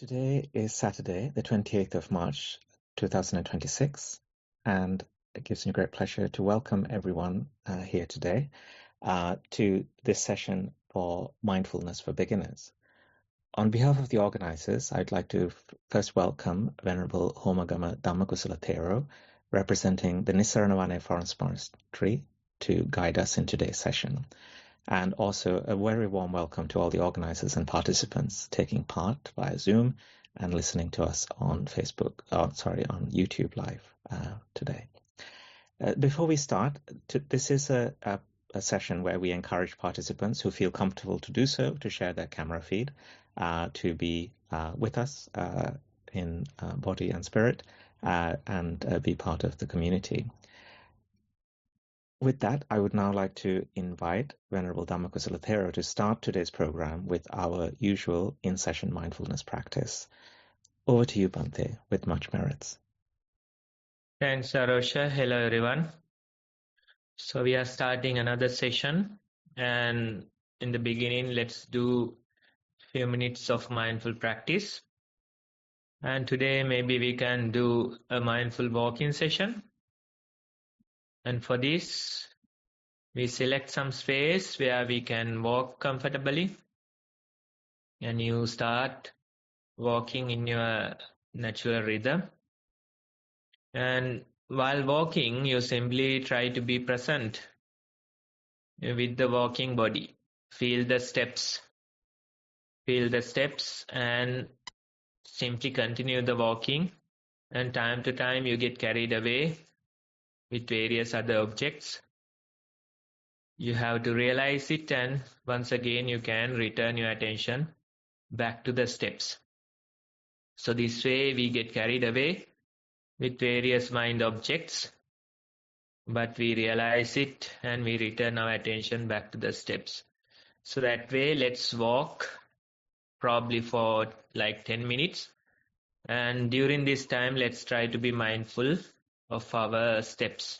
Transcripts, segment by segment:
Today is Saturday, the 28th of March, 2026, and it gives me great pleasure to welcome everyone here today to this session for Mindfulness for Beginners. On behalf of the organizers, I'd like to first welcome Venerable Homagama DhammaKusala Thero, representing the Nissarana Vanaya Forest Monastery, to guide us in today's session. And also a very warm welcome to all the organizers and participants taking part via Zoom and listening to us on on YouTube Live today. Before we start, this is a session where we encourage participants who feel comfortable to do so to share their camera feed, to be with us in body and spirit, and be part of the community. With that, I would now like to invite Venerable DhammaKusala Thero to start today's program with our usual in-session mindfulness practice. Over to you, Bhante, with much merits. Thanks, Arosha. Hello, everyone. So we are starting another session, and in the beginning, let's do a few minutes of mindful practice. And today, maybe we can do a mindful walking session. And for this, we select some space where we can walk comfortably. And you start walking in your natural rhythm. And while walking, you simply try to be present with the walking body. Feel the steps. Feel the steps and simply continue the walking. And time to time, you get carried away with various other objects. You have to realize it, and once again you can return your attention back to the steps. So this way we get carried away with various mind objects, but we realize it and we return our attention back to the steps. So that way, let's walk probably for like 10 minutes. And during this time, let's try to be mindful of our steps.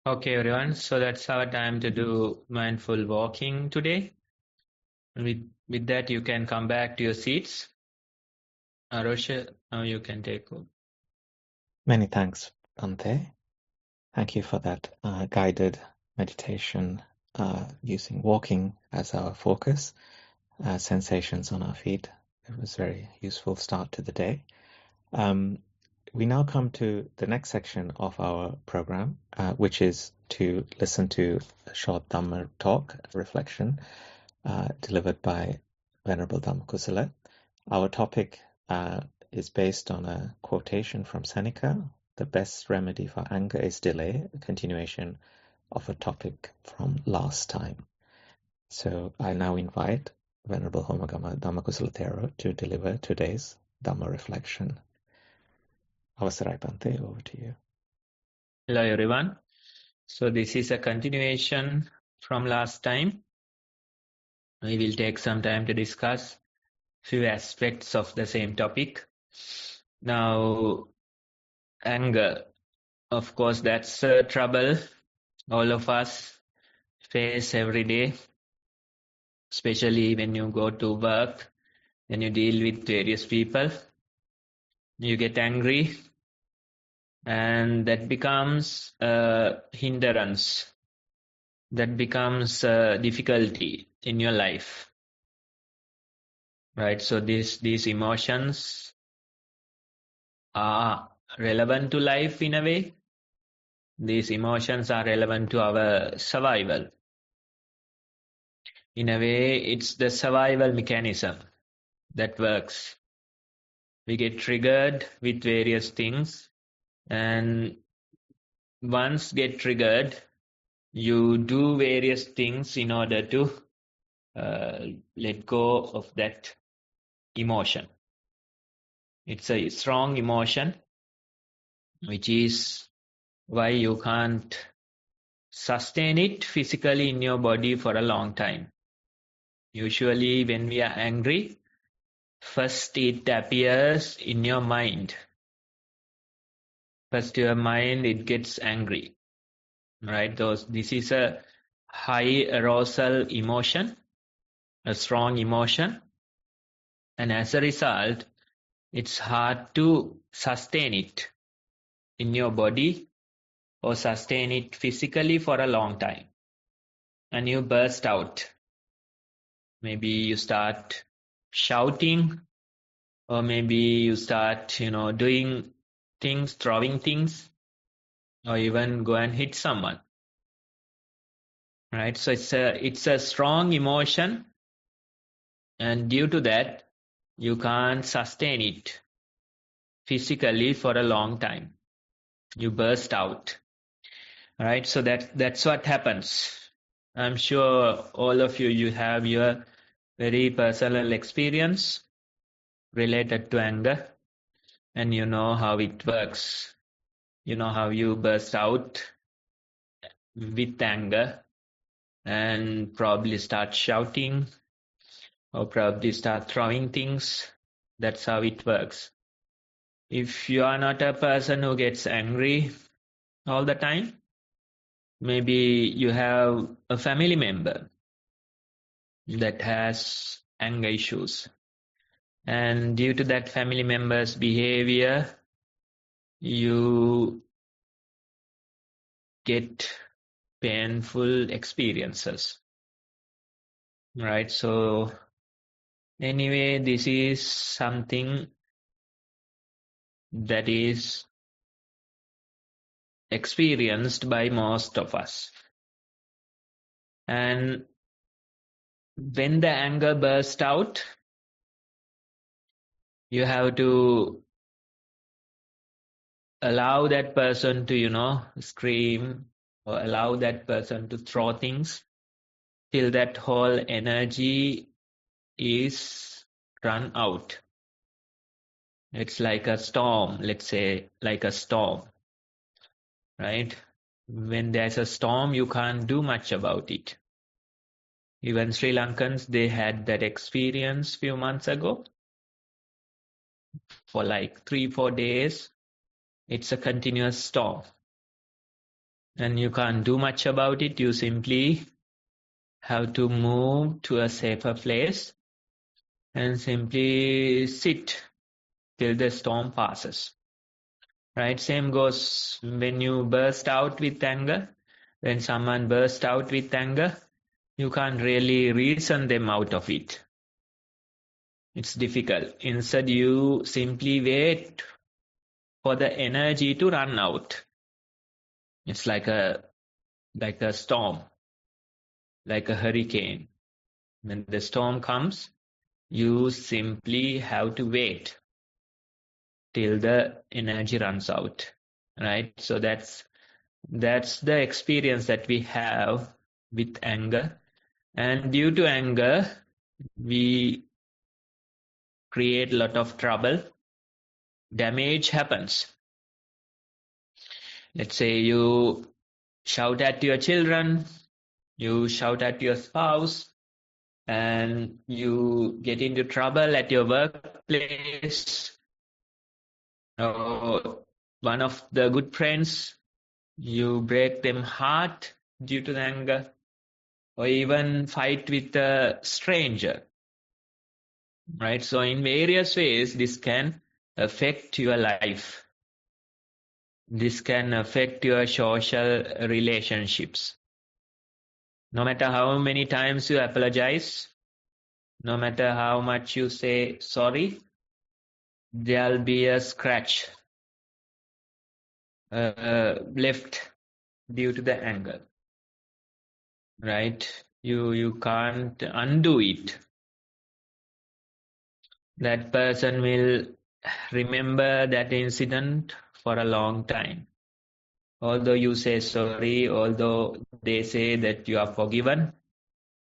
Okay, everyone. So that's our time to do mindful walking today. With that, you can come back to your seats. Arosha, now you can take over. Many thanks, Bhante. Thank you for that guided meditation using walking as our focus, sensations on our feet. It was a very useful start to the day. We now come to the next section of our program, which is to listen to a short Dhamma talk, reflection, delivered by Venerable DhammaKusala. Our topic is based on a quotation from Seneca: "The best remedy for anger is delay," a continuation of a topic from last time. So I now invite Venerable Homagama DhammaKusala Thero to deliver today's Dhamma reflection. Avasarai Bhante, over to you. Hello, everyone. So this is a continuation from last time. We will take some time to discuss few aspects of the same topic. Now, anger. Of course, that's a trouble all of us face every day, especially when you go to work, when you deal with various people. You get angry, and that becomes a hindrance. That becomes a difficulty in your life, right? So these emotions are relevant to life in a way. These emotions are relevant to our survival. In a way, it's the survival mechanism that works. We get triggered with various things, and once get triggered, you do various things in order to let go of that emotion. It's a strong emotion, which is why you can't sustain it physically in your body for a long time. Usually when we are angry, first it appears in your mind. First your mind, it gets angry, right? This is a high arousal emotion, a strong emotion, and as a result, it's hard to sustain it in your body or sustain it physically for a long time. And you burst out. Maybe you start shouting, or maybe you start, doing things, throwing things, or even go and hit someone. Right? So it's a strong emotion, and due to that, you can't sustain it physically for a long time. You burst out. Right? So that's what happens. I'm sure all of you have your very personal experience related to anger, and you know how it works. You know how you burst out with anger and probably start shouting or probably start throwing things. That's how it works. If you are not a person who gets angry all the time, maybe you have a family member that has anger issues. And due to that family member's behavior, you get painful experiences. Right? So anyway, this is something that is experienced by most of us. And when the anger bursts out, you have to allow that person to, scream, or allow that person to throw things till that whole energy is run out. It's like a storm, let's say, like a storm, right? When there's a storm, you can't do much about it. Even Sri Lankans, they had that experience few months ago. For like 3-4 days, it's a continuous storm. and you can't do much about it. You simply have to move to a safer place and simply sit till the storm passes. Right? Same goes when you burst out with anger. When someone bursts out with anger, you can't really reason them out of it. It's difficult. Instead, you simply wait for the energy to run out. It's like a storm, like a hurricane. When the storm comes, you simply have to wait till the energy runs out, right? So that's the experience that we have with anger. And due to anger, we create a lot of trouble. Damage happens. Let's say you shout at your children, you shout at your spouse, and you get into trouble at your workplace, or one of the good friends, you break them heart due to the anger, or even fight with a stranger, right? So in various ways, this can affect your life. This can affect your social relationships. No matter how many times you apologize, no matter how much you say sorry, there'll be a scratch left due to the anger, right? You can't undo it. That person will remember that incident for a long time. Although you say sorry, although they say that you are forgiven,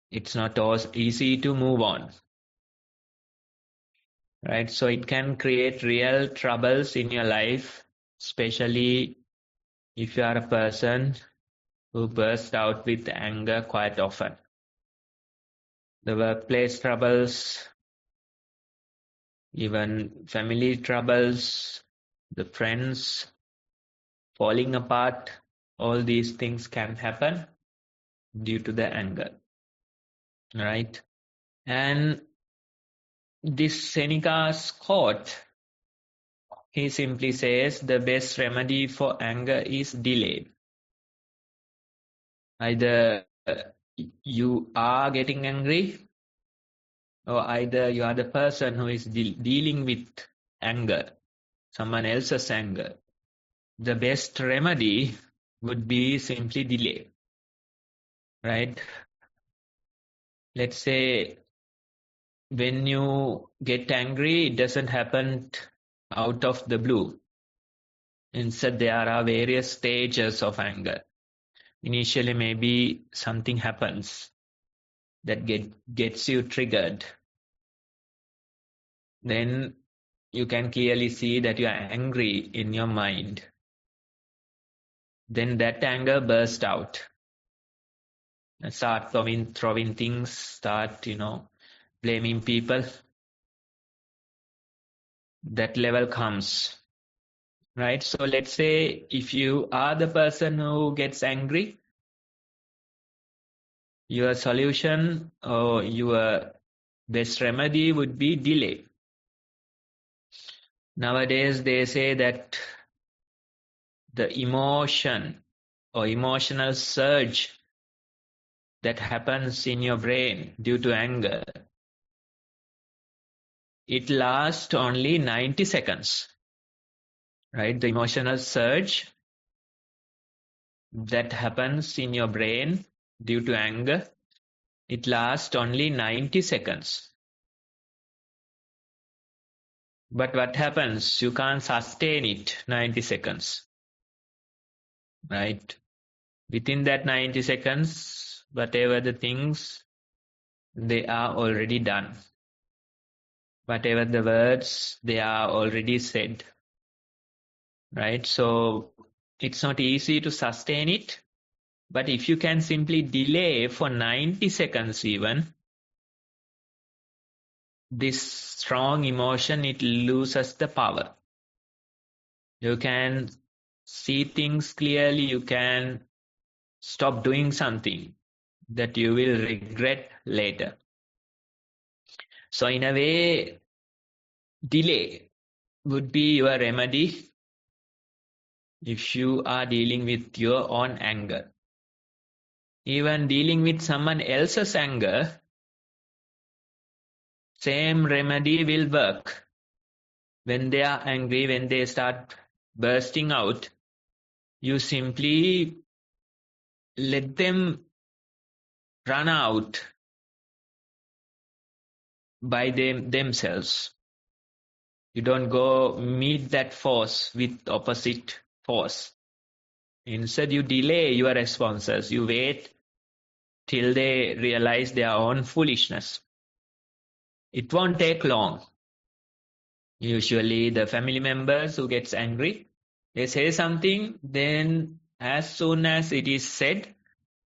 it's not always easy to move on. Right? So it can create real troubles in your life, especially if you are a person who bursts out with anger quite often. The workplace troubles, even family troubles, the friends falling apart, all these things can happen due to the anger. Right? And this Seneca's quote, he simply says the best remedy for anger is delay. Either you are getting angry, or either you are the person who is dealing with anger, someone else's anger. The best remedy would be simply delay. Right? Let's say when you get angry, it doesn't happen out of the blue. Instead, there are various stages of anger. Initially, maybe something happens that gets you triggered. Then you can clearly see that you are angry in your mind. Then that anger bursts out. And start throwing things, start, blaming people. That level comes. Right? So let's say if you are the person who gets angry, your solution or your best remedy would be delay. Nowadays, they say that the emotion or emotional surge that happens in your brain due to anger, it lasts only 90 seconds. Right? The emotional surge that happens in your brain due to anger, it lasts only 90 seconds. But what happens? You can't sustain it 90 seconds. Right? Within that 90 seconds, whatever the things, they are already done. Whatever the words, they are already said. Right? So it's not easy to sustain it. But if you can simply delay for 90 seconds even, this strong emotion, it loses the power. You can see things clearly, you can stop doing something that you will regret later. So in a way, delay would be your remedy if you are dealing with your own anger. Even dealing with someone else's anger, same remedy will work. When they are angry, when they start bursting out, you simply let them run out by themselves. You don't go meet that force with opposite force. Instead, you delay your responses. You wait till they realize their own foolishness. It won't take long. Usually the family members who gets angry, they say something, then as soon as it is said,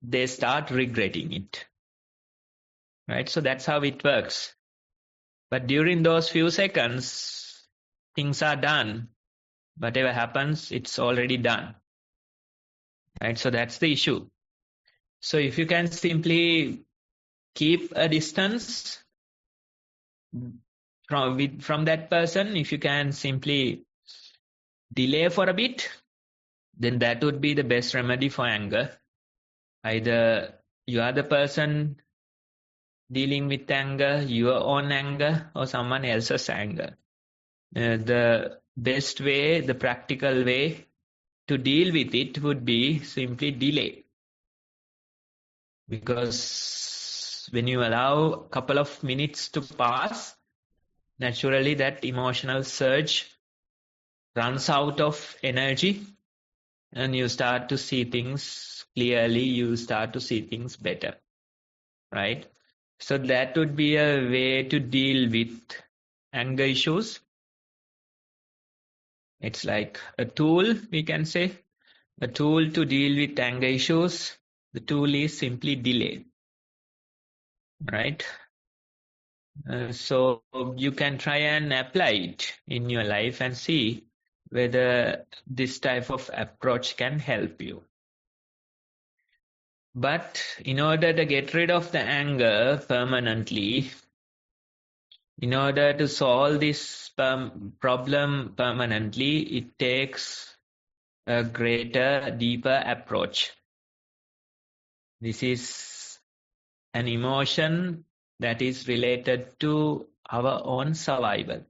they start regretting it. Right? So that's how it works. But during those few seconds, things are done. Whatever happens, it's already done. Right? So that's the issue. So if you can simply keep a distance from that person, if you can simply delay for a bit, then that would be the best remedy for anger. Either you are the person dealing with anger, your own anger, or someone else's anger. The best way, the practical way to deal with it would be simply delay. Because when you allow a couple of minutes to pass, naturally that emotional surge runs out of energy and you start to see things clearly, you start to see things better, right? So that would be a way to deal with anger issues. It's like a tool, we can say, a tool to deal with anger issues. The tool is simply delay, right? So you can try and apply it in your life and see whether this type of approach can help you. But in order to get rid of the anger permanently, in order to solve this problem permanently, it takes a greater, deeper approach. This is an emotion that is related to our own survival.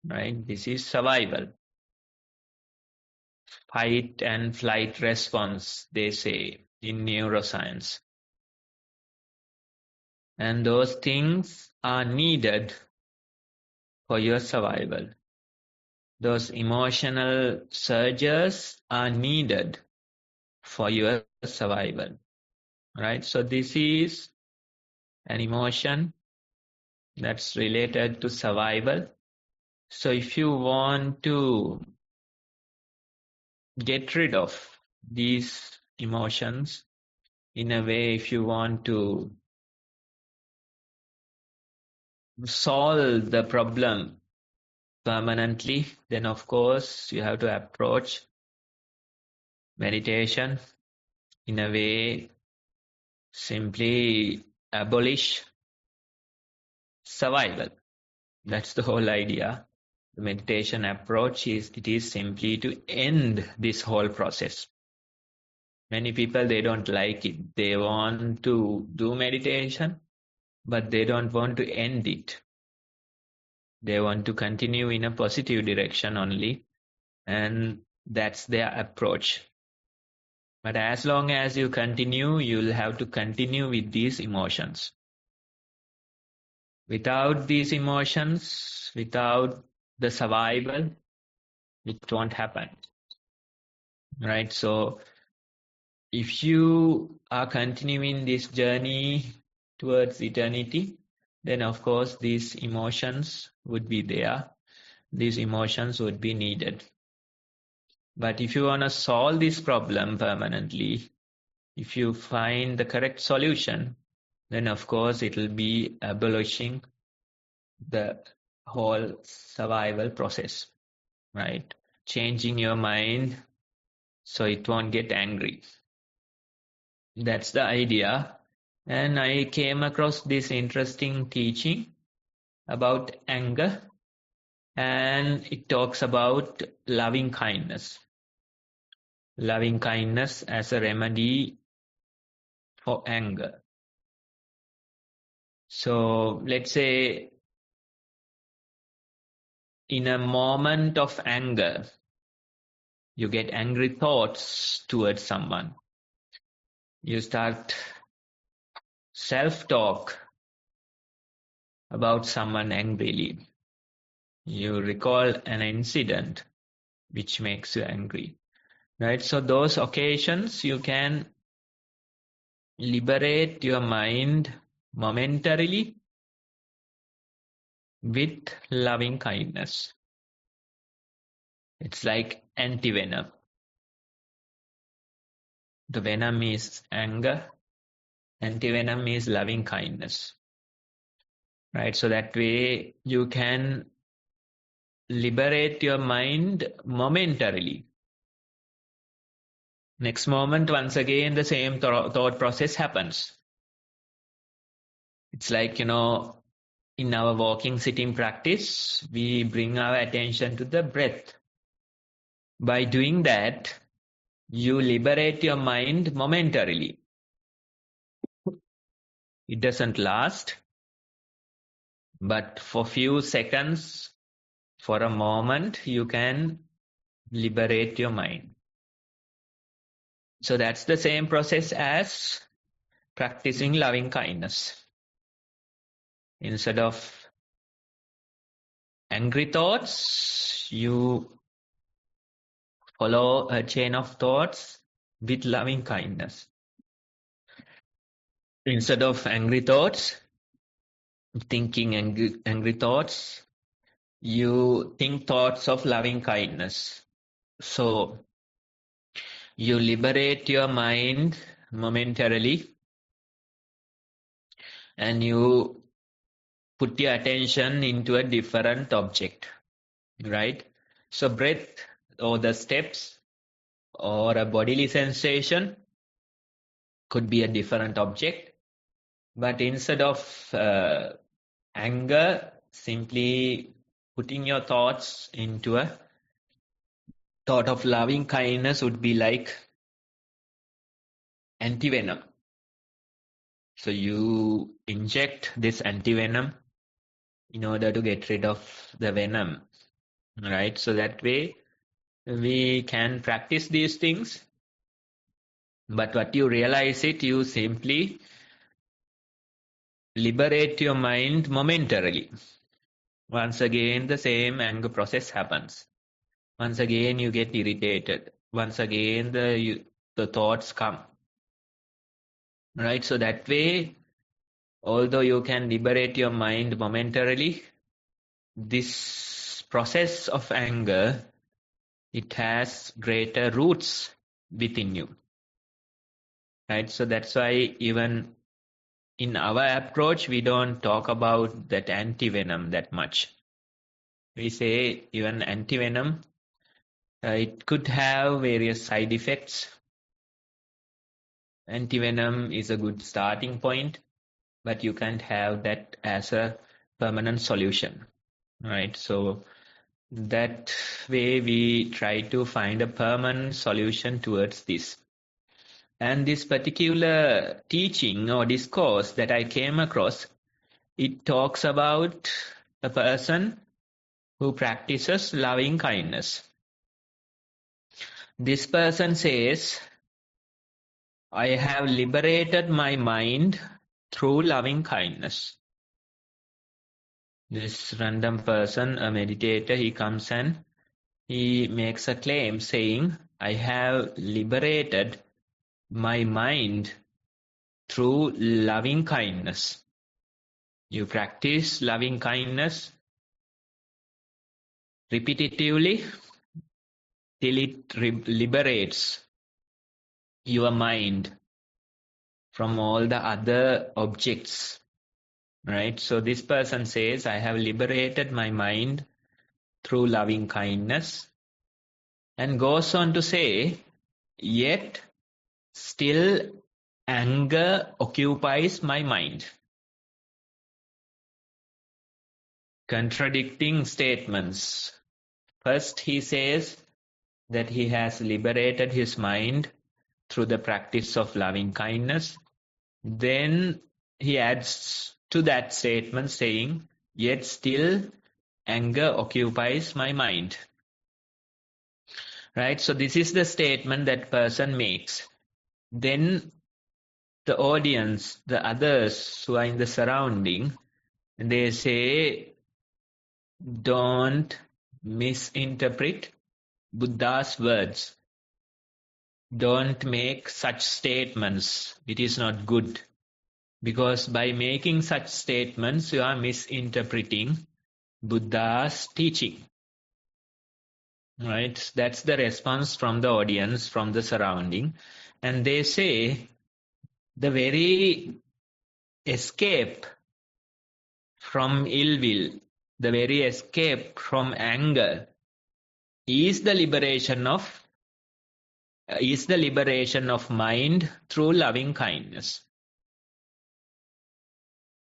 Right? This is survival. Fight and flight response, they say in neuroscience. And those things are needed for your survival. Those emotional surges are needed for your survival. Right? So this is an emotion that's related to survival. So if you want to get rid of these emotions, in a way, if you want to solve the problem permanently, then of course you have to approach meditation in a way, simply abolish survival. That's the whole idea. The meditation approach is simply to end this whole process. Many people, they don't like it. They want to do meditation, but they don't want to end it. They want to continue in a positive direction only, and that's their approach. But as long as you continue, you'll have to continue with these emotions. Without these emotions, without the survival, it won't happen. Right? So if you are continuing this journey towards eternity, then of course these emotions would be there. These emotions would be needed. But if you want to solve this problem permanently, if you find the correct solution, then of course it will be abolishing the whole survival process, right? Changing your mind so it won't get angry. That's the idea. And I came across this interesting teaching about anger, and it talks about loving kindness. Loving kindness as a remedy for anger. So let's say in a moment of anger, you get angry thoughts towards someone. You start self-talk about someone angrily. You recall an incident which makes you angry, right? So those occasions you can liberate your mind momentarily with loving kindness. It's like anti-venom. The venom is anger. Anti-venom is loving kindness, right? So that way you can liberate your mind momentarily. Next moment, once again, the same thought process happens. It's like, in our walking, sitting practice, we bring our attention to the breath. By doing that, you liberate your mind momentarily. It doesn't last, but for few seconds, for a moment, you can liberate your mind. So that's the same process as practicing loving kindness. Instead of angry thoughts, you follow a chain of thoughts with loving kindness. Instead of angry thoughts, thinking angry thoughts, you think thoughts of loving kindness. So you liberate your mind momentarily and you put your attention into a different object, right? So breath or the steps or a bodily sensation could be a different object. But instead of anger, simply putting your thoughts into a thought of loving kindness would be like anti-venom. So you inject this anti-venom in order to get rid of the venom, right? So that way we can practice these things. But what you realize you simply liberate your mind momentarily. Once again, the same anger process happens. Once again, you get irritated. Once again, the thoughts come. Right? So that way, although you can liberate your mind momentarily, this process of anger, it has greater roots within you. Right? So that's why even in our approach, we don't talk about that anti-venom that much. We say even anti-venom, it could have various side effects. Anti-venom is a good starting point, but you can't have that as a permanent solution, right? So that way we try to find a permanent solution towards this. And this particular teaching or discourse that I came across, it talks about a person who practices loving kindness. This person says, I have liberated my mind through loving kindness. This random person, a meditator, he comes and he makes a claim saying, I have liberated my mind through loving kindness. You practice loving kindness repetitively till it liberates your mind from all the other objects, right? So this person says, I have liberated my mind through loving kindness, and goes on to say, yet still anger occupies my mind. Contradicting statements. First, he says that he has liberated his mind through the practice of loving kindness. Then he adds to that statement saying, yet still anger occupies my mind. Right? So this is the statement that person makes. Then the audience, the others who are in the surrounding, they say, don't misinterpret Buddha's words. Don't make such statements. It is not good. Because by making such statements, you are misinterpreting Buddha's teaching. Right? That's the response from the audience, from the surrounding. And they say, the very escape from ill will, the very escape from anger is the liberation of mind through loving kindness.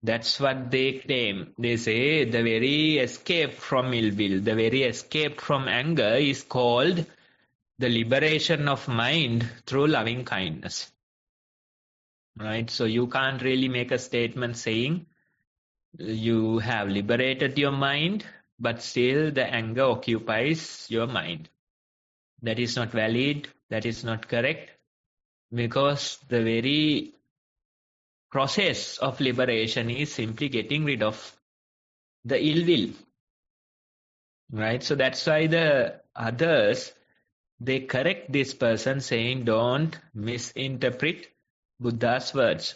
That's what they claim. They say the very escape from ill will, the very escape from anger is called the liberation of mind through loving kindness. Right? So you can't really make a statement saying you have liberated your mind, but still the anger occupies your mind. That is not valid. That is not correct. Because the very process of liberation is simply getting rid of the ill will. Right? So that's why the others, they correct this person saying, don't misinterpret Buddha's words.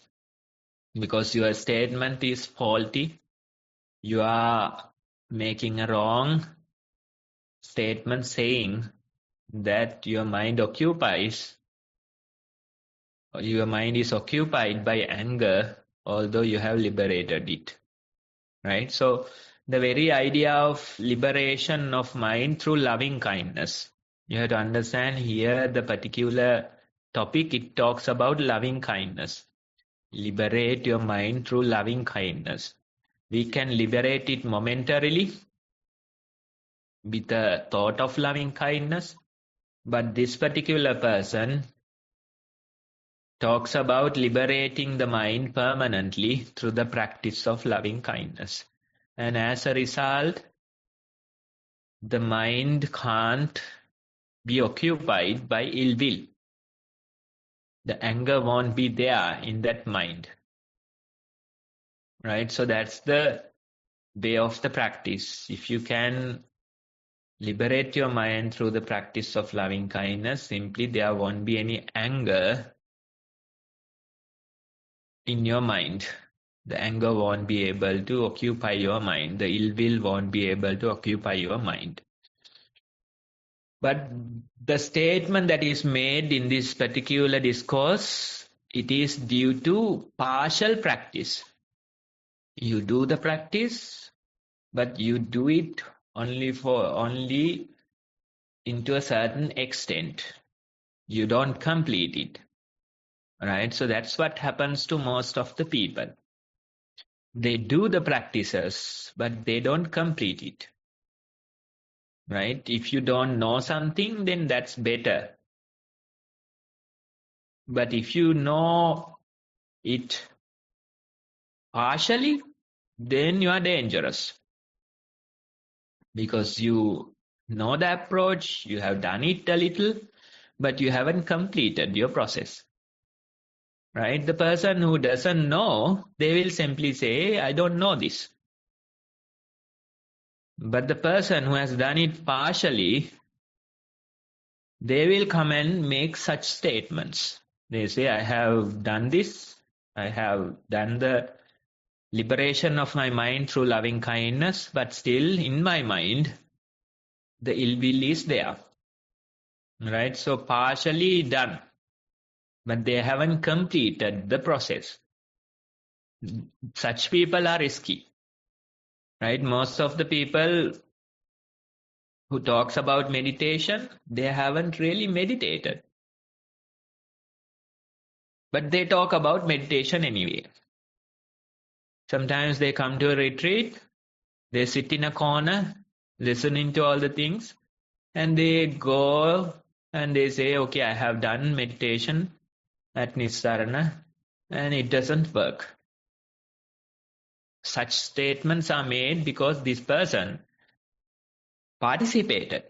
Because your statement is faulty. You are making a wrong statement saying that your mind is occupied by anger, although you have liberated it. Right? So the very idea of liberation of mind through loving kindness. You have to understand here the particular topic, it talks about loving kindness. Liberate your mind through loving kindness. We can liberate it momentarily with a thought of loving kindness, but this particular person talks about liberating the mind permanently through the practice of loving kindness. And as a result, the mind can't be occupied by ill will. The anger won't be there in that mind. Right? So that's the way of the practice. If you can liberate your mind through the practice of loving kindness, simply there won't be any anger in your mind. The anger won't be able to occupy your mind. The ill will won't be able to occupy your mind. But the statement that is made in this particular discourse, it is due to partial practice. You do the practice, but you do it only into a certain extent. You don't complete it. Right? So that's what happens to most of the people. They do the practices, but they don't complete it. Right? If you don't know something, then that's better. But if you know it partially, then you are dangerous. Because you know the approach, you have done it a little, but you haven't completed your process. Right? The person who doesn't know, they will simply say, I don't know this. But the person who has done it partially, they will come and make such statements. They say, I have done this. I have done the liberation of my mind through loving kindness, but still in my mind, the ill will is there. Right? So partially done. But they haven't completed the process. Such people are risky. Right? Most of the people who talks about meditation, they haven't really meditated. But they talk about meditation anyway. Sometimes they come to a retreat, they sit in a corner, listening to all the things, and they go and they say, okay, I have done meditation at Nissarana, and it doesn't work. Such statements are made because this person participated,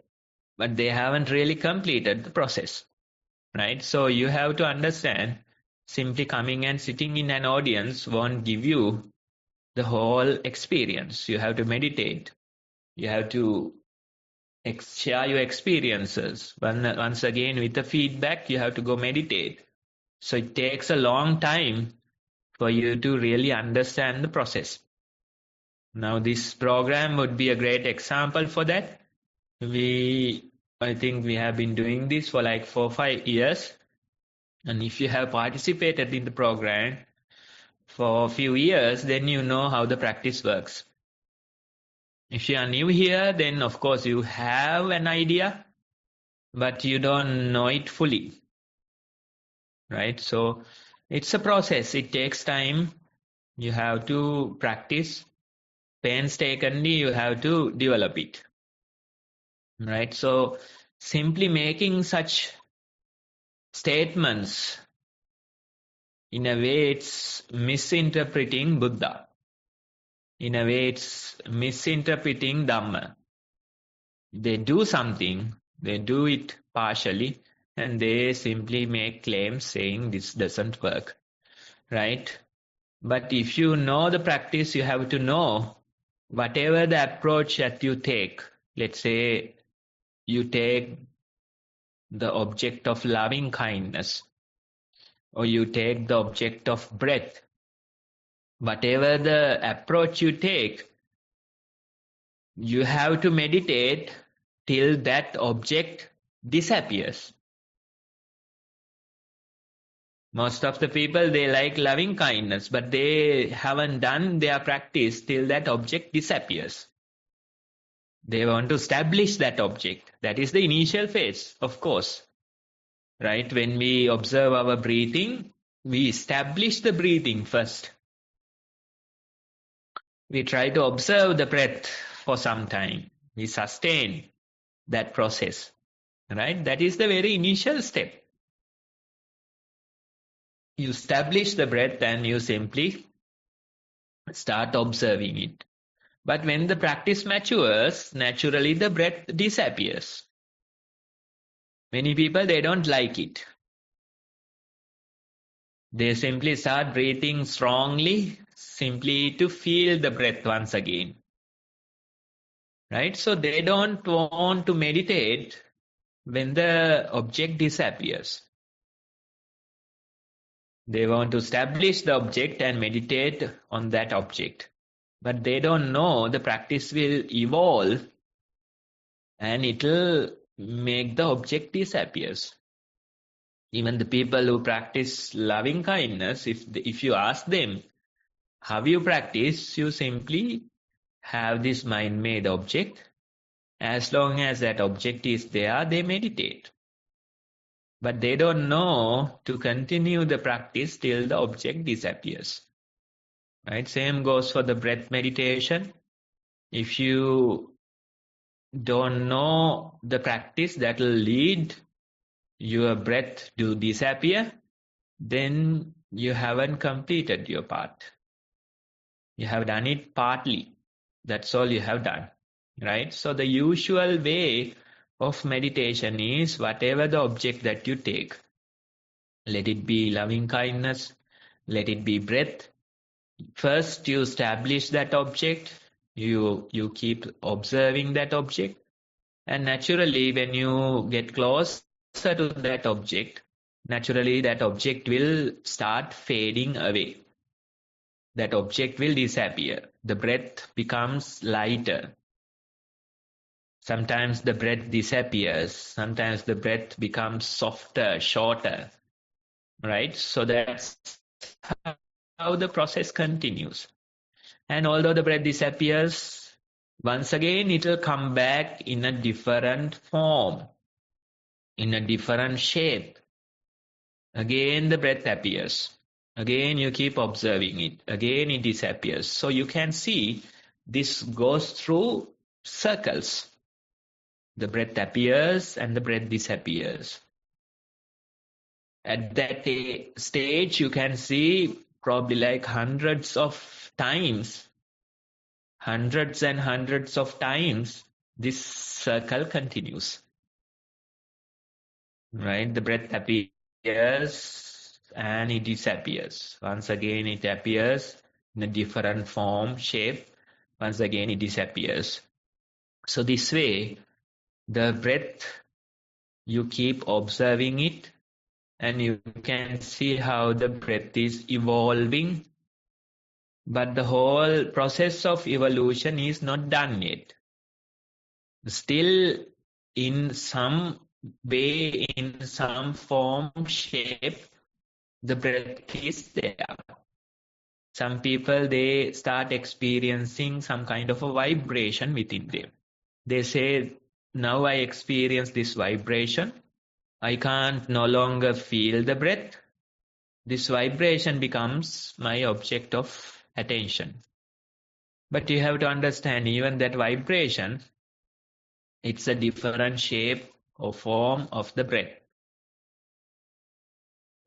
but they haven't really completed the process, right? So you have to understand, simply coming and sitting in an audience won't give you the whole experience. You have to meditate. You have to share your experiences. Once again, with the feedback, you have to go meditate. So it takes a long time for you to really understand the process. Now, this program would be a great example for that. I think we have been doing this for like 4 or 5 years. And if you have participated in the program for a few years, then you know how the practice works. If you are new here, then of course you have an idea, but you don't know it fully, right? So it's a process. It takes time. You have to practice. Painstakingly, you have to develop it, right? So simply making such statements, in a way, it's misinterpreting Buddha. In a way, it's misinterpreting Dhamma. They do something, they do it partially, and they simply make claims saying this doesn't work, right? But if you know the practice, you have to know whatever the approach that you take. Let's say you take the object of loving kindness, or you take the object of breath. Whatever the approach you take, you have to meditate till that object disappears. Most of the people, they like loving kindness, but they haven't done their practice till that object disappears. They want to establish that object. That is the initial phase, of course. Right? When we observe our breathing, we establish the breathing first. We try to observe the breath for some time. We sustain that process. Right? That is the very initial step. You establish the breath and you simply start observing it. But when the practice matures, naturally the breath disappears. Many people, they don't like it. They simply start breathing strongly, simply to feel the breath once again. Right? So they don't want to meditate when the object disappears. They want to establish the object and meditate on that object. But they don't know the practice will evolve and it will make the object disappears. Even the people who practice loving kindness, if you ask them, how you practice, you simply have this mind-made object. As long as that object is there, they meditate. But they don't know to continue the practice till the object disappears. Right? Same goes for the breath meditation. If you don't know the practice that will lead your breath to disappear, then you haven't completed your part. You have done it partly. That's all you have done. Right? So the usual way of meditation is whatever the object that you take. Let it be loving kindness, let it be breath. First you establish that object, you keep observing that object, and naturally when you get closer to that object, naturally that object will start fading away. That object will disappear. The breath becomes lighter. Sometimes the breath disappears. Sometimes the breath becomes softer, shorter. Right? So that's how the process continues. And although the breath disappears, once again it will come back in a different form, in a different shape. Again the breath appears. Again you keep observing it. Again it disappears. So you can see this goes through circles. The breath appears and the breath disappears. At that stage, you can see probably like hundreds and hundreds of times, this circle continues. Right? The breath appears and it disappears. Once again, it appears in a different form, shape. Once again, it disappears. So this way, the breath, you keep observing it, and you can see how the breath is evolving. But the whole process of evolution is not done yet. Still, in some way, in some form, shape, the breath is there. Some people, they start experiencing some kind of a vibration within them. They say, now I experience this vibration. I can't no longer feel the breath. This vibration becomes my object of attention. But you have to understand, even that vibration, it's a different shape or form of the breath.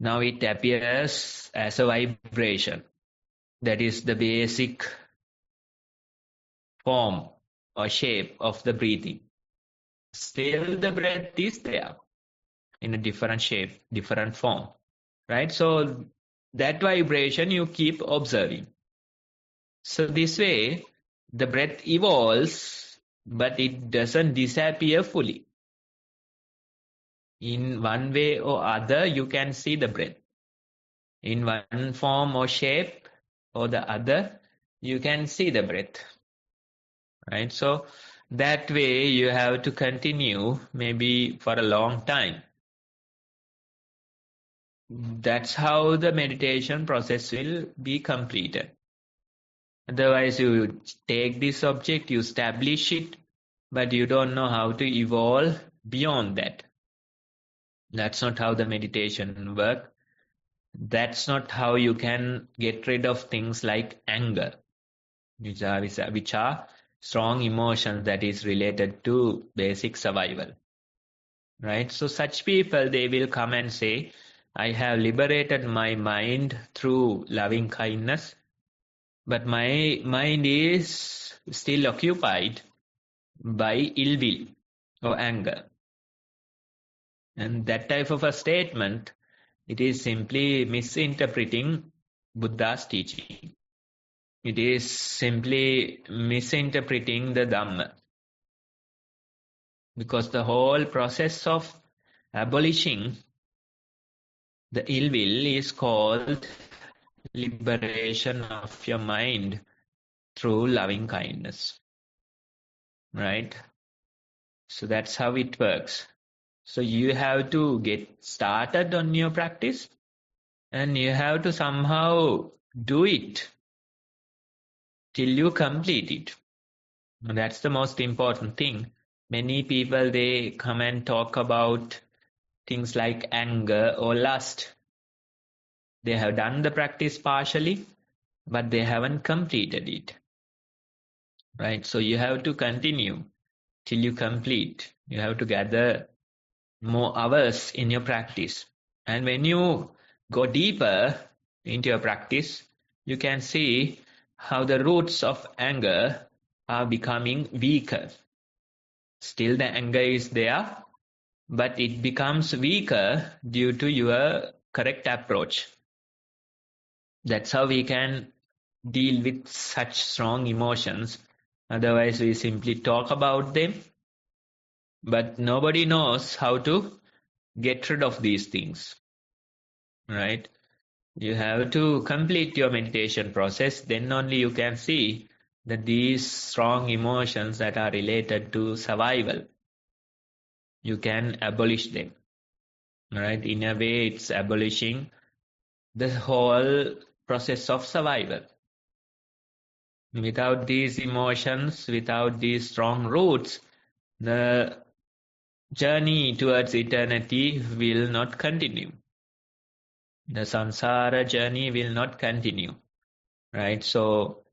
Now it appears as a vibration. That is the basic form or shape of the breathing. Still the breath is there in a different shape, different form. Right? So that vibration you keep observing. So this way, the breath evolves, but it doesn't disappear fully. In one way or other, you can see the breath. In one form or shape or the other, you can see the breath. Right? So that way you have to continue maybe for a long time. That's how the meditation process will be completed. Otherwise, you take this object, you establish it, but you don't know how to evolve beyond that. That's not how the meditation works. That's not how you can get rid of things like anger, which are strong emotions that is related to basic survival. Right? So such people, they will come and say, I have liberated my mind through loving kindness, but my mind is still occupied by ill will or anger. And that type of a statement, it is simply misinterpreting Buddha's teaching. It is simply misinterpreting the Dhamma. Because the whole process of abolishing the ill will is called liberation of your mind through loving kindness. Right? So that's how it works. So you have to get started on your practice, and you have to somehow do it till you complete it. And that's the most important thing. Many people, they come and talk about things like anger or lust. They have done the practice partially, but they haven't completed it. Right? So you have to continue till you complete. You have to gather more hours in your practice. And when you go deeper into your practice, you can see how the roots of anger are becoming weaker. Still the anger is there, but it becomes weaker due to your correct approach. That's how we can deal with such strong emotions. Otherwise, we simply talk about them, but nobody knows how to get rid of these things. Right? You have to complete your meditation process, then only you can see that these strong emotions that are related to survival, you can abolish them. Right? In a way, it's abolishing the whole process of survival. Without these emotions, without these strong roots, the journey towards eternity will not continue. the samsara journey will not continue, right? So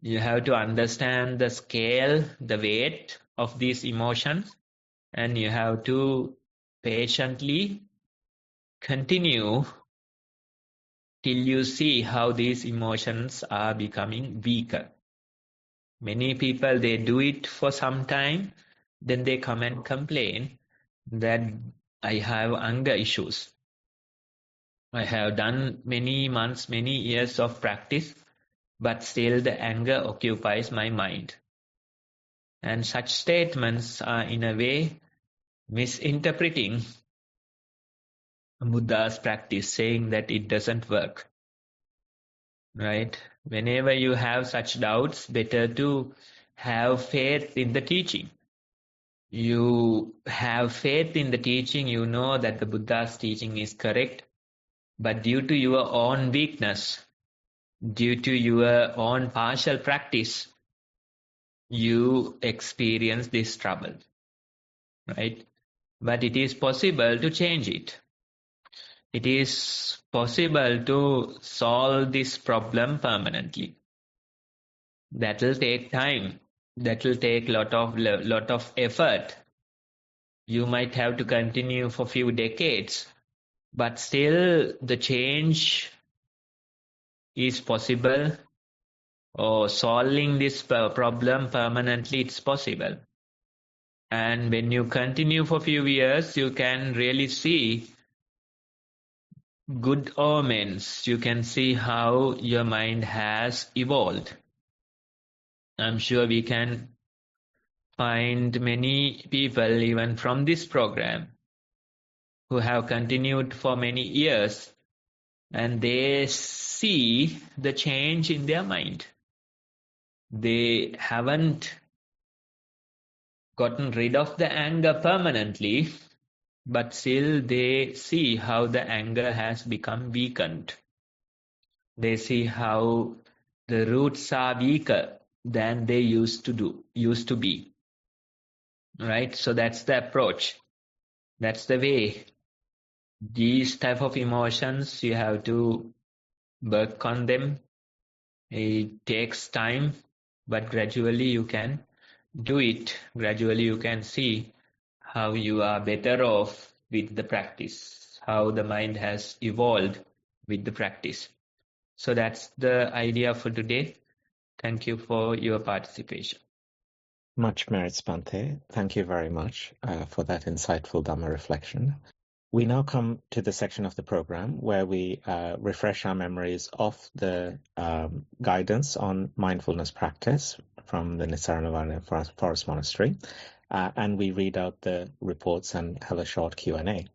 you have to understand the scale, the weight of these emotions, and you have to patiently continue till you see how these emotions are becoming weaker. Many people, they do it for some time, then they come and complain that I have anger issues. I have done many months, many years of practice, but still the anger occupies my mind. And such statements are in a way misinterpreting Buddha's practice, saying that it doesn't work. Right? Whenever you have such doubts, better to have faith in the teaching. You have faith in the teaching, you know that the Buddha's teaching is correct, but due to your own weakness, due to your own partial practice, you experience this trouble, right? But it is possible to change it. It is possible to solve this problem permanently. That will take time. That will take lot of effort. You might have to continue for few decades, but still the change is possible, or solving this problem permanently, it's possible. And when you continue for few years, you can really see good omens. You can see how your mind has evolved. I'm sure we can find many people even from this program who have continued for many years, and they see the change in their mind. They haven't gotten rid of the anger permanently, but still they see how the anger has become weakened. They see how the roots are weaker than they used to be. Right? So that's the approach. That's the way. These type of emotions, you have to work on them. It takes time, but gradually you can do it. Gradually you can see how you are better off with the practice, how the mind has evolved with the practice. So that's the idea for today. Thank you for your participation. Much merit, Bhante. Thank you very much for that insightful Dhamma reflection. We now come to the section of the program where we refresh our memories of the guidance on mindfulness practice from the Nissarana Forest Monastery, and we read out the reports and have a short Q&A.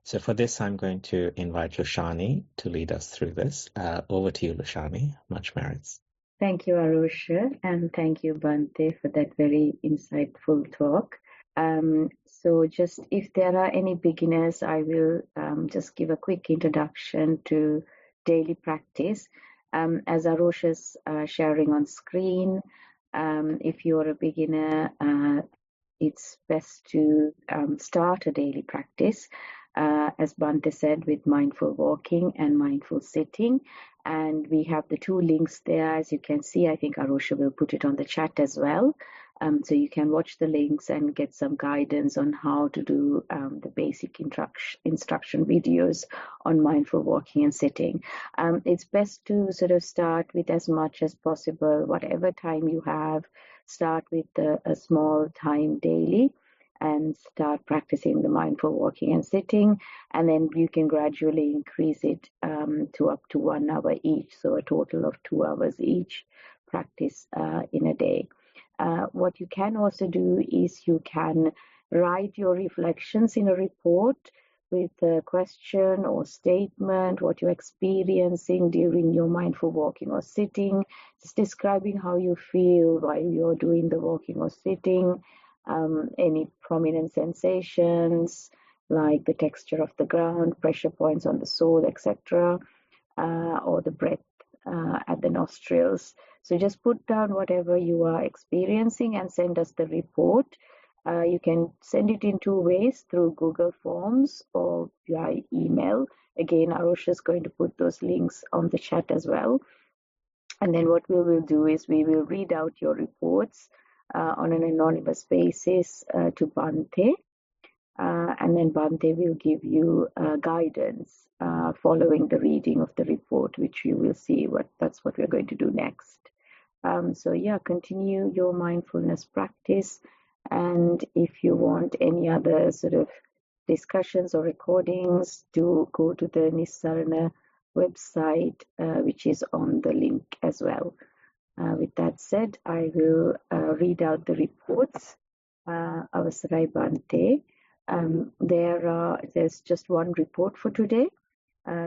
So for this, I'm going to invite Lushani to lead us through this. Over to you, Lushani. Much merits. Thank you, Arusha, and thank you, Bhante, for that very insightful talk. So just if there are any beginners, I will just give a quick introduction to daily practice. As Arusha's sharing on screen, if you're a beginner, it's best to start a daily practice, as Bhante said, with mindful walking and mindful sitting. And we have the two links there, as you can see. I think Arusha will put it on the chat as well. So you can watch the links and get some guidance on how to do the basic instruction videos on mindful walking and sitting. It's best to sort of start with as much as possible, whatever time you have, start with a small time daily and start practicing the mindful walking and sitting, and then you can gradually increase it to up to 1 hour each, so a total of 2 hours each practice in a day. What you can also do is you can write your reflections in a report with a question or statement, what you're experiencing during your mindful walking or sitting, just describing how you feel while you're doing the walking or sitting, any prominent sensations like the texture of the ground, pressure points on the sole, etc., or the breath at the nostrils. So just put down whatever you are experiencing and send us the report. You can send it in 2 ways, through Google Forms or via email, Again, Arosha is going to put those links on the chat as well. And then what we will do is we will read out your reports on an anonymous basis to Bhante. And then Bhante will give you guidance following the reading of the report, which you will see that's what we're going to do next. So yeah, continue your mindfulness practice. And if you want any other sort of discussions or recordings, do go to the Nissarana website, which is on the link as well. With that said, I will read out the reports. Avasarai Bhante. There's just one report for today,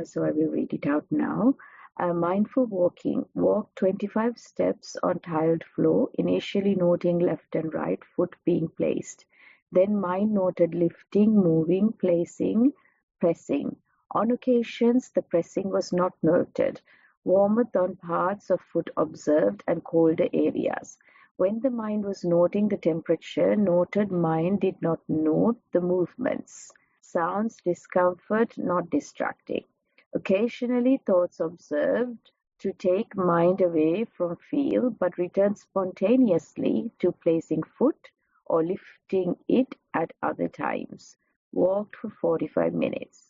so I will read it out now. Mindful walking. Walk 25 steps on tiled floor, initially noting left and right foot being placed. Then mind noted lifting, moving, placing, pressing. On occasions, the pressing was not noted. Warmth on parts of foot observed and colder areas. When the mind was noting the temperature, noted mind did not note the movements. Sounds, discomfort, not distracting. Occasionally, thoughts observed to take mind away from feel, but return spontaneously to placing foot or lifting it at other times. Walked for 45 minutes.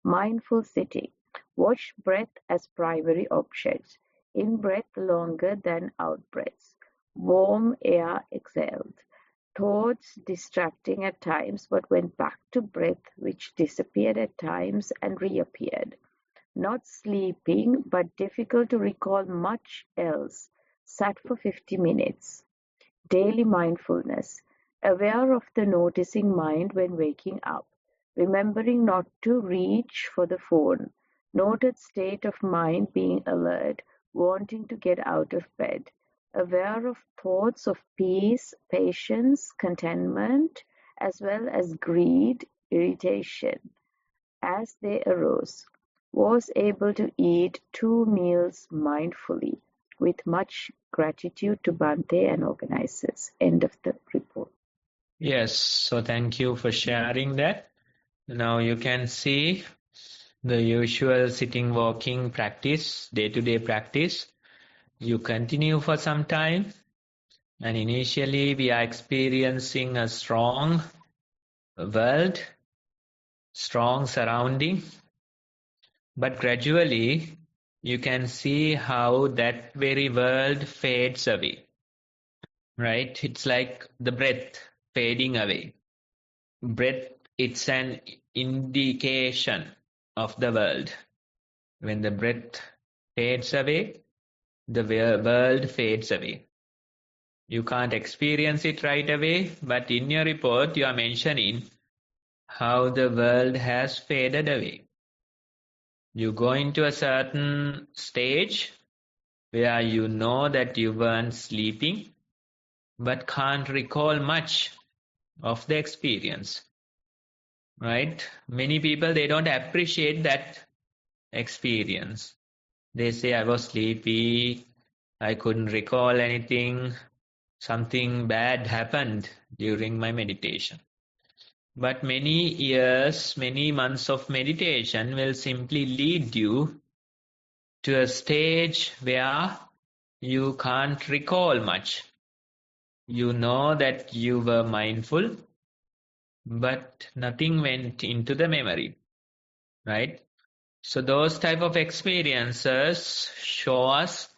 Mindful sitting. Watch breath as primary object. In-breath longer than out-breaths. Warm air exhaled. Thoughts distracting at times, but went back to breath, which disappeared at times and reappeared. Not sleeping, but difficult to recall much else. Sat for 50 minutes. Daily mindfulness. Aware of the noticing mind when waking up. Remembering not to reach for the phone. Noted state of mind being alert, wanting to get out of bed. Aware of thoughts of peace, patience, contentment, as well as greed, irritation, as they arose. Was able to eat 2 meals mindfully, with much gratitude to Bhante and organizers. End of the report. Yes, so thank you for sharing that. Now you can see the usual sitting, walking practice, day-to-day practice. You continue for some time, and initially we are experiencing a strong world, strong surrounding, but gradually you can see how that very world fades away, right? It's like the breath fading away. Breath, it's an indication of the world. When the breath fades away, the world fades away. You can't experience it right away, but in your report you are mentioning how the world has faded away. You go into a certain stage where you know that you weren't sleeping, but can't recall much of the experience. Right? Many people, they don't appreciate that experience. They say, I was sleepy, I couldn't recall anything, something bad happened during my meditation. But many years, many months of meditation will simply lead you to a stage where you can't recall much. You know that you were mindful, but nothing went into the memory, right? So those type of experiences show us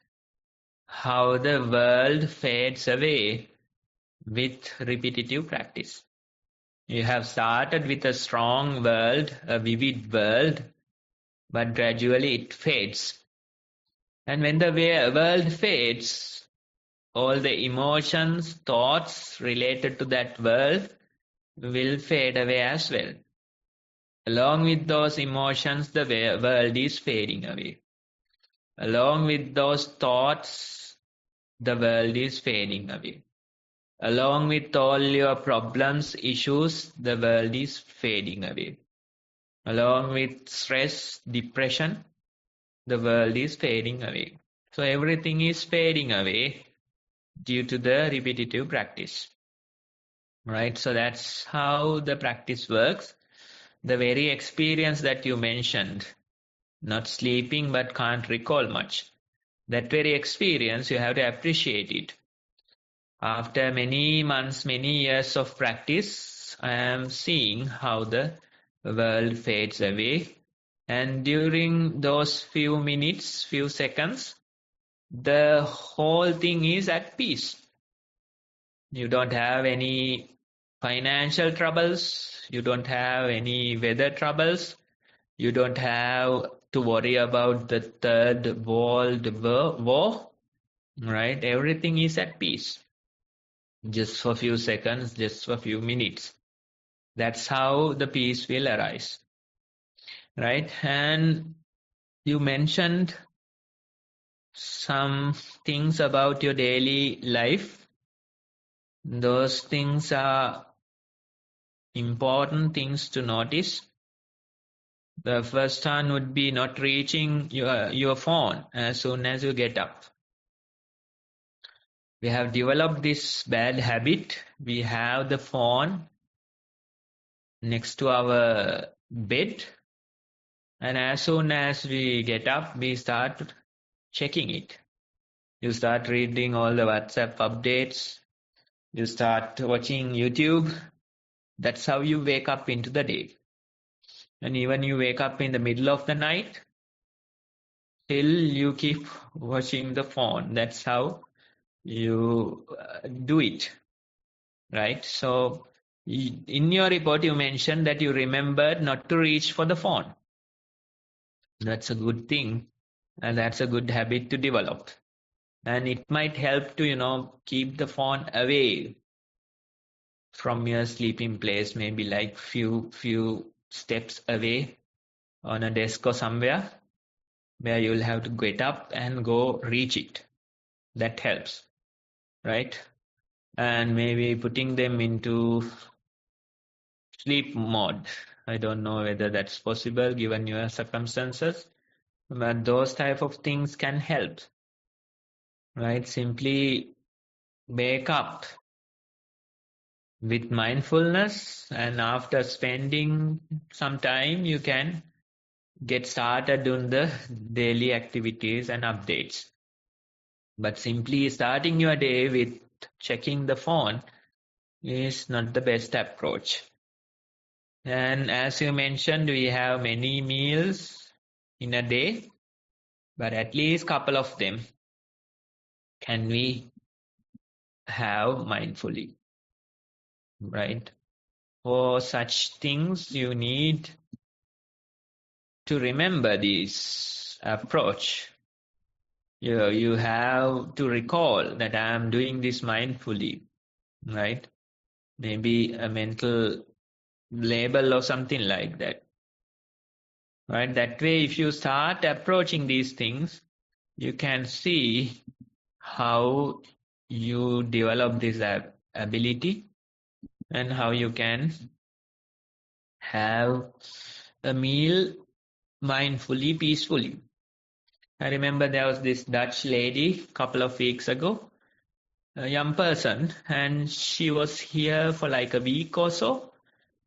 how the world fades away with repetitive practice. You have started with a strong world, a vivid world, but gradually it fades. And when the world fades, all the emotions, thoughts related to that world will fade away as well. Along with those emotions, the world is fading away. Along with those thoughts, the world is fading away. Along with all your problems, issues, the world is fading away. Along with stress, depression, the world is fading away. So everything is fading away due to the repetitive practice. Right? So that's how the practice works. the very experience that you mentioned, not sleeping but can't recall much, that very experience, you have to appreciate it. After many months, many years of practice, I am seeing how the world fades away. And during those few minutes, few seconds, the whole thing is at peace. You don't have any financial troubles. You don't have any weather troubles. You don't have to worry about the Third World War, right? Everything is at peace. Just for a few seconds, just for a few minutes. That's how the peace will arise, right? And you mentioned some things about your daily life. Those things are important things to notice. The first one would be not reaching your phone as soon as you get up. We have developed this bad habit. We have the phone next to our bed, and as soon as we get up, we start checking it. You start reading all the WhatsApp updates. You start watching YouTube. That's how you wake up into the day. And even you wake up in the middle of the night, still you keep watching the phone. That's how you do it, right? So in your report, you mentioned that you remembered not to reach for the phone. That's a good thing, and that's a good habit to develop. And it might help to, keep the phone away from your sleeping place, maybe like few steps away on a desk or somewhere where you'll have to get up and go reach it. That helps, right? And maybe putting them into sleep mode. I don't know whether that's possible given your circumstances, but those type of things can help, right? Simply wake up with mindfulness, and after spending some time, you can get started on the daily activities and updates. But simply starting your day with checking the phone is not the best approach. And as you mentioned, we have many meals in a day, but at least couple of them can we have mindfully, right? For such things, you need to remember this approach. You have to recall that I am doing this mindfully, right? Maybe a mental label or something like that, right? That way, if you start approaching these things, you can see how you develop this ability and how you can have a meal mindfully, peacefully. I remember there was this Dutch lady a couple of weeks ago, a young person, and she was here for like a week or so.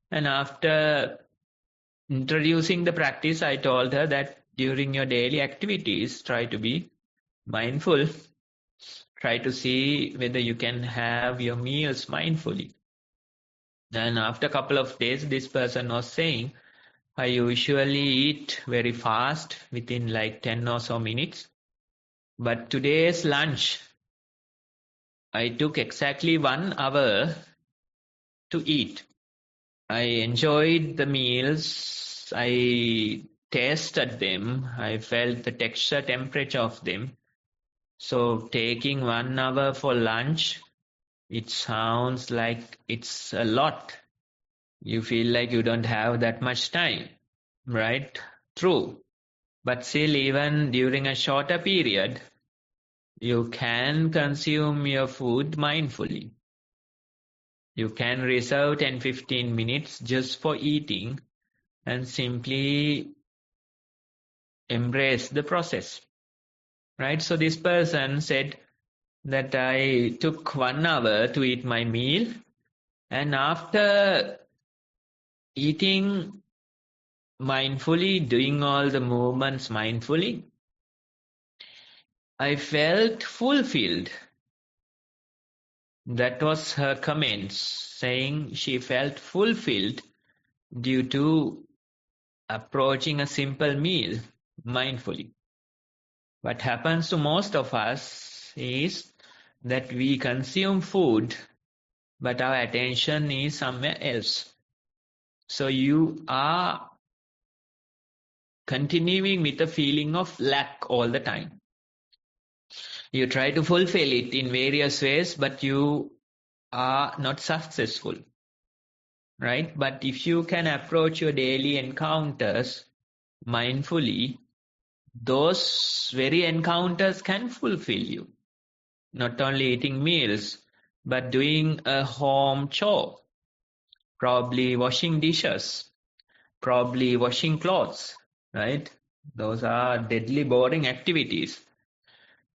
And after introducing the practice, I told her that during your daily activities, try to be mindful. Try to see whether you can have your meals mindfully. And after a couple of days, this person was saying, I usually eat very fast within like 10 or so minutes. But today's lunch, I took exactly 1 hour to eat. I enjoyed the meals. I tasted them. I felt the texture, temperature of them. So taking 1 hour for lunch, it sounds like it's a lot. You feel like you don't have that much time, right? True. But still, even during a shorter period, you can consume your food mindfully. You can reserve 10-15 minutes just for eating and simply embrace the process, right? So this person said that I took 1 hour to eat my meal, and after eating mindfully, doing all the movements mindfully, I felt fulfilled. That was her comments, saying she felt fulfilled due to approaching a simple meal mindfully. What happens to most of us is that we consume food, but our attention is somewhere else. So you are continuing with a feeling of lack all the time. You try to fulfill it in various ways, but you are not successful, right? But if you can approach your daily encounters mindfully, those very encounters can fulfill you. Not only eating meals, but doing a home chore, probably washing dishes, probably washing clothes, right? Those are deadly boring activities.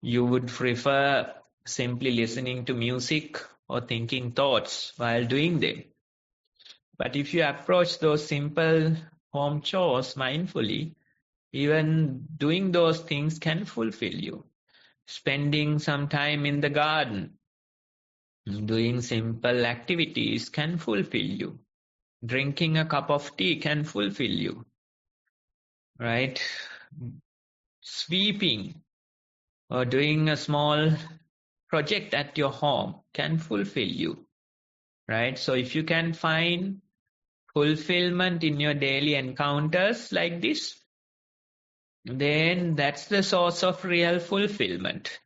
You would prefer simply listening to music or thinking thoughts while doing them. But if you approach those simple home chores mindfully, even doing those things can fulfill you. Spending some time in the garden, doing simple activities can fulfill you. Drinking a cup of tea can fulfill you, right? Sweeping or doing a small project at your home can fulfill you, right? So if you can find fulfillment in your daily encounters like this, then that's the source of real fulfillment.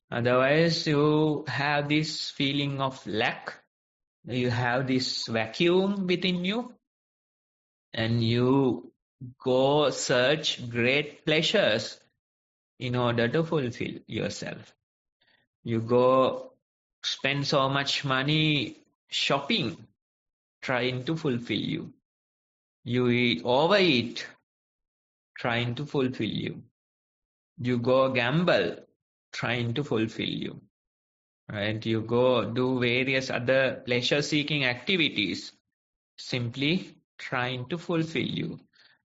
Otherwise, you have this feeling of lack, you have this vacuum within you, and you go search great pleasures in order to fulfill yourself. You go spend so much money shopping, trying to fulfill you. You overeat, trying to fulfill you. You go gamble, trying to fulfill you. Right? You go do various other pleasure-seeking activities, simply trying to fulfill you.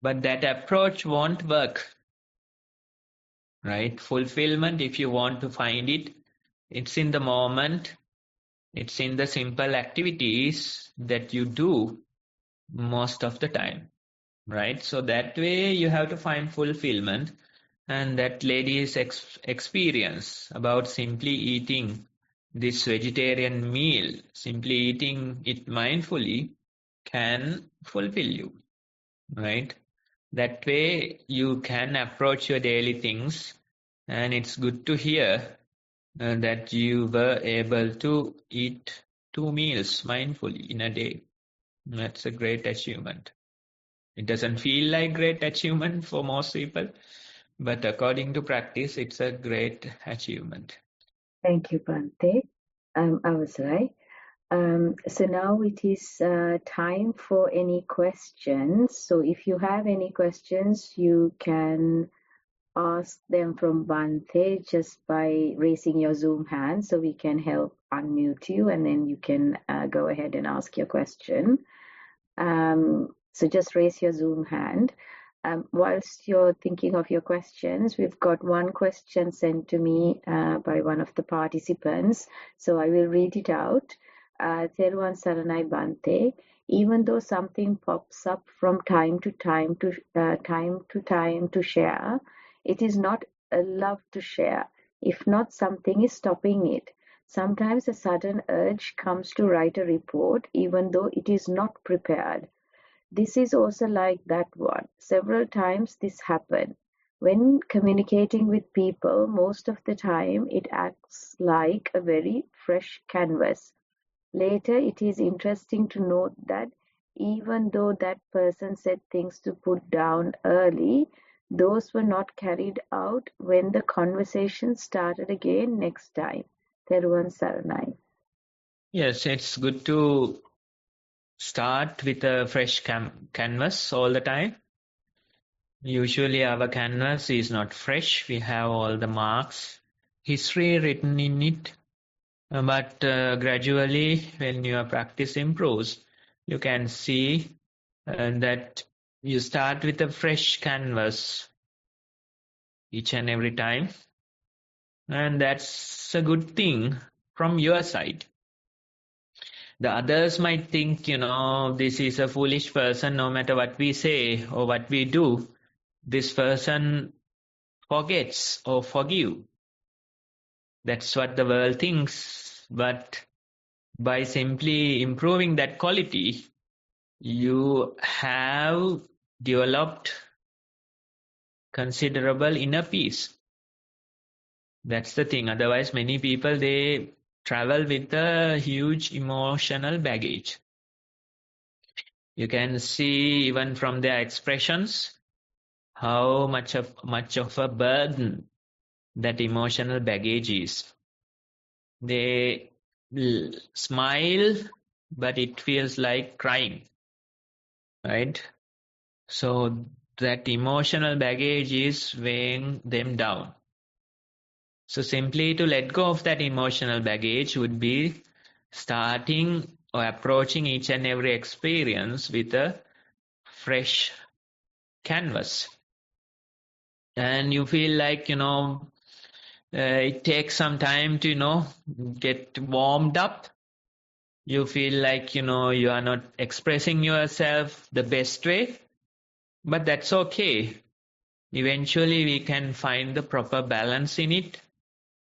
But that approach won't work. Right? Fulfillment, if you want to find it, it's in the moment. It's in the simple activities that you do most of the time. Right? So that way you have to find fulfillment. And that lady's experience about simply eating this vegetarian meal, simply eating it mindfully, can fulfill you, right? That way you can approach your daily things, and it's good to hear that you were able to eat 2 meals mindfully in a day. That's a great achievement. It doesn't feel like great achievement for most people, but according to practice, it's a great achievement. Thank you, Bhante. I was right. So now it is time for any questions. So if you have any questions, you can ask them from Bhante just by raising your Zoom hand, so we can help unmute you, and then you can go ahead and ask your question. So just raise your Zoom hand. Whilst you're thinking of your questions, we've got one question sent to me by one of the participants. So I will read it out. Thero Saranai Bhante, even though something pops up from time to time to share, it is not a love to share. If not, something is stopping it. Sometimes a sudden urge comes to write a report, even though it is not prepared. This is also like that one. Several times this happened. When communicating with people, most of the time it acts like a very fresh canvas. Later, it is interesting to note that even though that person said things to put down early, those were not carried out when the conversation started again next time. Theruvan Saranai. Yes, it's good to start with a fresh canvas all the time. Usually our canvas is not fresh. We have all the marks, history written in it. But gradually, when your practice improves, you can see that you start with a fresh canvas each and every time. And that's a good thing from your side. The others might think, this is a foolish person, no matter what we say or what we do, this person forgets or forgive. That's what the world thinks. But by simply improving that quality, you have developed considerable inner peace. That's the thing. Otherwise, many people, they travel with a huge emotional baggage. You can see even from their expressions how much of a burden that emotional baggage is. They smile, but it feels like crying, right? So that emotional baggage is weighing them down. So simply to let go of that emotional baggage would be starting or approaching each and every experience with a fresh canvas. And you feel like, it takes some time to, get warmed up. You feel like, you are not expressing yourself the best way, but that's okay. Eventually, we can find the proper balance in it.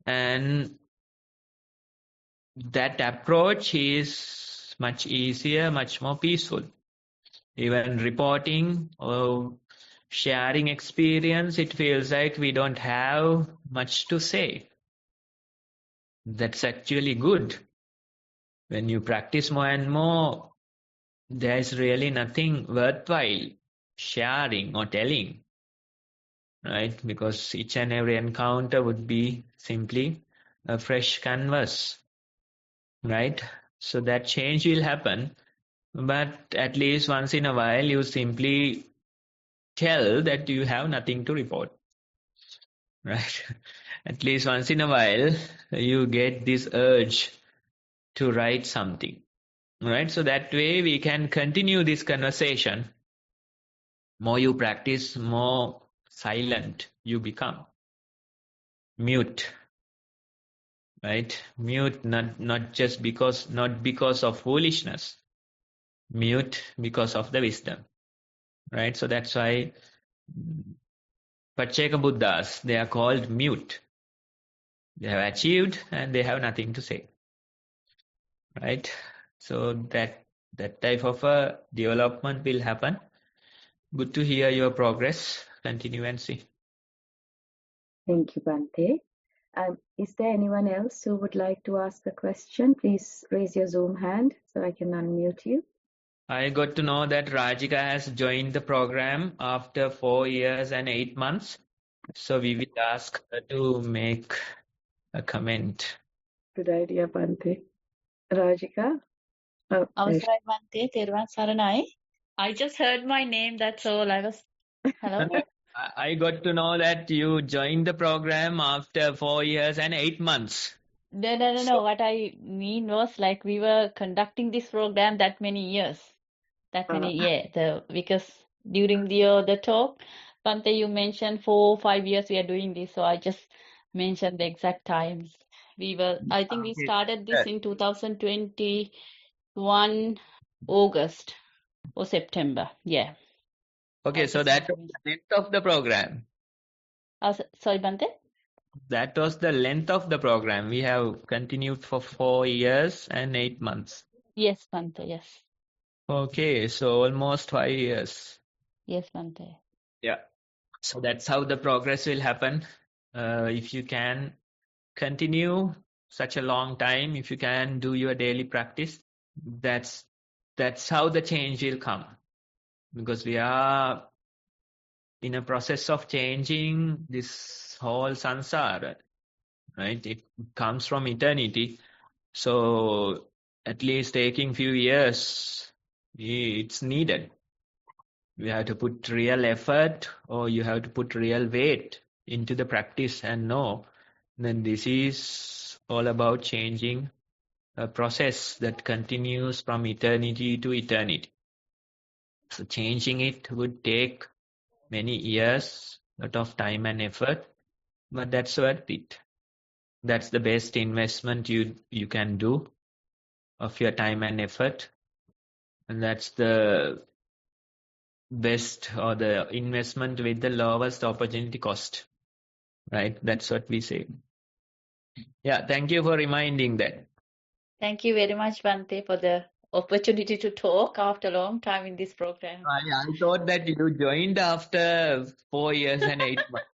And that approach is much easier, much more peaceful. Even reporting or sharing experience, it feels like we don't have much to say. That's actually good. When you practice more and more, there is really nothing worthwhile sharing or telling, right? Because each and every encounter would be simply a fresh canvas, right? So that change will happen, but at least once in a while you simply tell that you have nothing to report, right? At least once in a while you get this urge to write something, right? So that way we can continue this conversation. More you practice, more silent you become. Mute, right? Mute, not because of foolishness. Mute because of the wisdom, right? So that's why Pacceka Buddhas, they are called mute. They have achieved and they have nothing to say, right? So that type of a development will happen. Good to hear your progress. Continue and see. Thank you, Bhante. Is there anyone else who would like to ask a question? Please raise your Zoom hand so I can unmute you. I got to know that Rajika has joined the program after 4 years and 8 months. So we will ask her to make a comment. Good idea, Bhante. Rajika? Oh, Avasaraya Bhante, Theruvan Saranai. I just heard my name, that's all. Hello? I got to know that you joined the program after 4 years and 8 months. No. What I mean was like we were conducting this program that many years. Because during the talk, Bhante, you mentioned 4 or 5 years we are doing this, so I just mentioned the exact times. I think we started this in 2021 August or September. Yeah. Okay, so that was the length of the program. Sorry, Bhante? That was the length of the program. We have continued for 4 years and 8 months. Yes, Bhante, yes. Okay, so almost 5 years. Yes, Bhante. Yeah. So that's how the progress will happen. If you can continue such a long time, if you can do your daily practice, that's how the change will come. Because we are in a process of changing this whole samsara, right? It comes from eternity. So at least taking few years, it's needed. You have to put real effort or you have to put real weight into the practice and know then this is all about changing a process that continues from eternity to eternity. So changing it would take many years, a lot of time and effort, but that's worth it. That's the best investment you can do of your time and effort. And that's the best, or the investment with the lowest opportunity cost, right? That's what we say. Yeah, thank you for reminding that. Thank you very much, Bante, for the opportunity to talk after a long time in this program. I thought that you joined after 4 years and 8 months.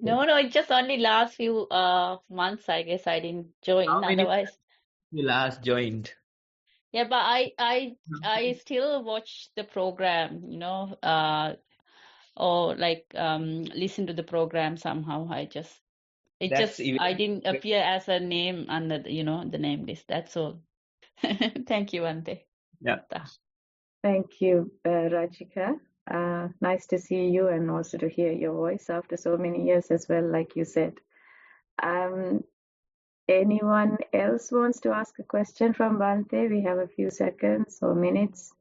No, it just only last few months, I guess I didn't join. How many Otherwise, you last joined? yeah, but I still watch the program, or like listen to the program somehow. I didn't appear as a name under the name list. That's all. Thank you, Bante. Yeah. Thank you, Rajika. Nice to see you and also to hear your voice after so many years as well, like you said. Anyone else wants to ask a question from Bante? We have a few seconds or minutes.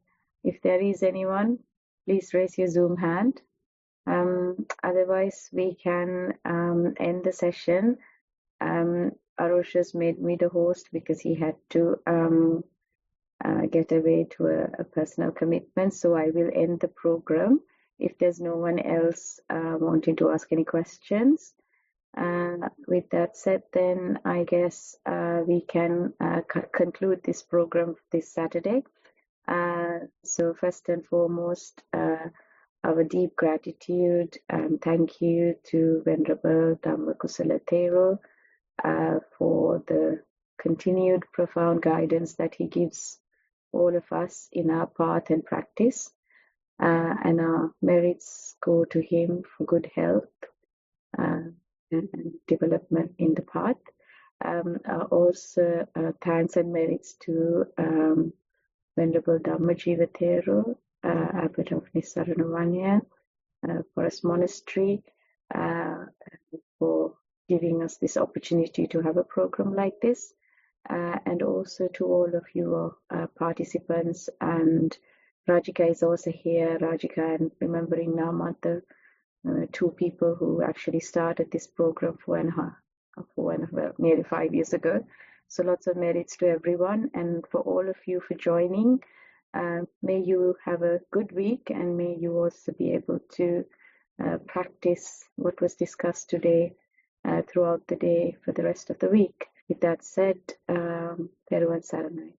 If there is anyone, please raise your Zoom hand. Otherwise, we can end the session. Arosha's made me the host because he had to get away to a personal commitment. So I will end the program if there's no one else wanting to ask any questions. With that said, then I guess we can conclude this program this Saturday. So first and foremost, our deep gratitude and thank you to Venerable DhammaKusala Thero for the continued profound guidance that he gives all of us in our path and practice. And our merits go to him for good health and development in the path. Also, thanks and merits to Venerable Dhammajiva Thero, Abbot of Nissarana Vanaya, Forest Monastery, for giving us this opportunity to have a program like this. And also to all of you participants, and Rajika is also here. Rajika, and remembering Nama, the two people who actually started this program nearly 5 years ago. So lots of merits to everyone, and for all of you for joining. May you have a good week, and may you also be able to practice what was discussed today throughout the day for the rest of the week. With that said, Thero and Saranai.